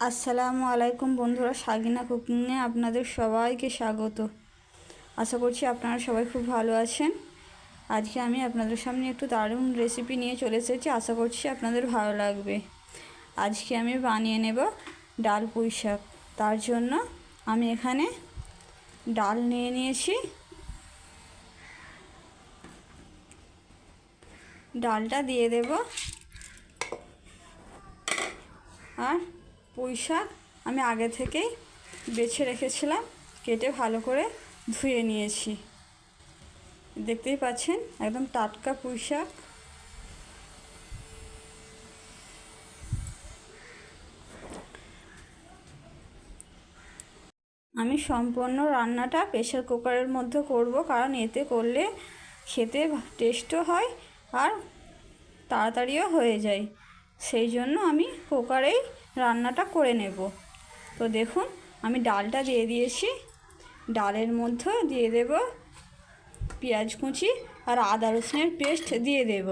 আসসালামু আলাইকুম বন্ধুরা, সাগিনা কুকিংয়ে আপনাদের সবাইকে স্বাগত। আশা করছি আপনারা সবাই খুব ভালো আছেন। আজকে আমি আপনাদের সামনে একটু দারুণ রেসিপি নিয়ে চলে এসেছি, আশা করছি আপনাদের ভালো লাগবে। আজকে আমি বানিয়ে নেব ডাল পুঁই শাক। তার জন্য আমি এখানে ডাল নিয়ে নিয়েছি। ডালটা দিয়ে দেব, আর পুঁই শাক আমি আগে থেকেই বেছে রেখেছিলাম, কেটে ভালো করে ধুয়ে নিয়েছি। দেখতেই পাচ্ছেন একদম টাটকা পুঁই শাক। আমি সম্পূর্ণ রান্নাটা প্রেসার কুকারের মধ্যে করব, কারণ এতে করলে খেতে টেস্টও হয় আর তাড়াতাড়িও হয়ে যায়। সেই জন্য আমি কুকারেই রান্নাটা করে নেব। তো দেখুন, আমি ডালটা দিয়ে দিয়েছি। ডালের মধ্যে দিয়ে দেব পেঁয়াজ কুচি আর আদা রসুনের পেস্ট দিয়ে দেব।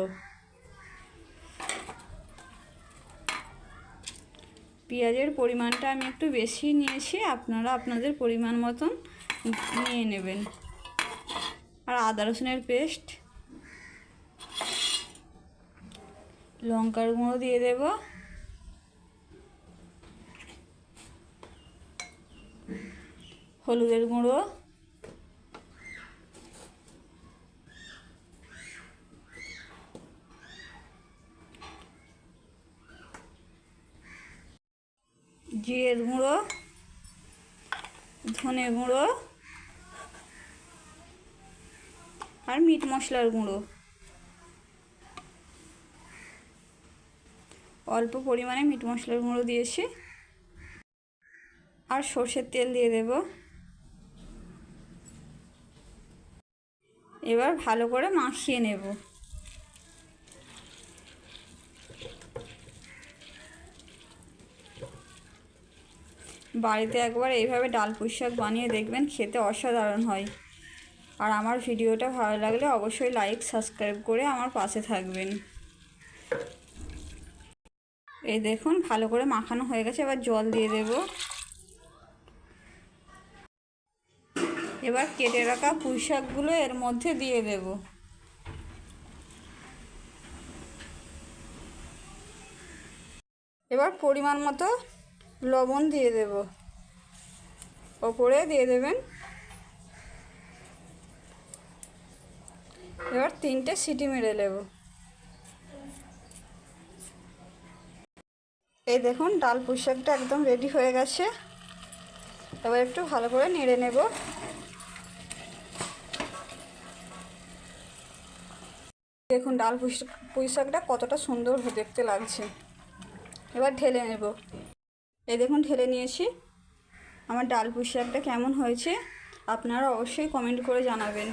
পেঁয়াজের পরিমাণটা আমি একটু বেশি নিয়েছি, আপনারা আপনাদের পরিমাণ মতন নিয়ে নেবেন। আর আদা রসুনের পেস্ট, লঙ্কার গুঁড়ো দিয়ে দেব, হলুদের গুঁড়ো, জিরের গুঁড়ো, ধনে গুঁড়ো আর মিট মশলার গুঁড়ো। অল্প পরিমাণে মিট মশলার গুঁড়ো দিয়েছি। আর সর্ষের তেল দিয়ে দেব। এবার ভালো করে মাখিয়ে নেব। বাড়িতে একবার এইভাবে ডাল পুঁই শাক বানিয়ে দেখবেন, খেতে অসাধারণ হয়। আর আমার ভিডিওটা ভালো লাগলে অবশ্যই লাইক সাবস্ক্রাইব করে আমার পাশে থাকবেন। এই দেখুন ভালো করে মাখানো হয়ে গেছে, এবার জল দিয়ে দেব। এবার কেটে রাখা পুঁই শাকগুলো এর মধ্যে দিয়ে দেব। এবার পরিমাণ মতো লবণ দিয়ে দেব, ওপরে দিয়ে দেবেন। এবার 3টে সিটি মেরে নেব। এই দেখুন ডাল পুঁই শাকটা একদম রেডি হয়ে গেছে। এবার একটু ভালো করে নেড়ে নেব। দেখুন ডাল পুঁই শাকটা কতটা সুন্দর দেখতে লাগছে। এবার ঢেলে নেব। এই দেখুন ঢেলে নিয়েছি। আমার ডাল পুঁই শাকটা কেমন হয়েছে আপনারা অবশ্যই কমেন্ট করে জানাবেন।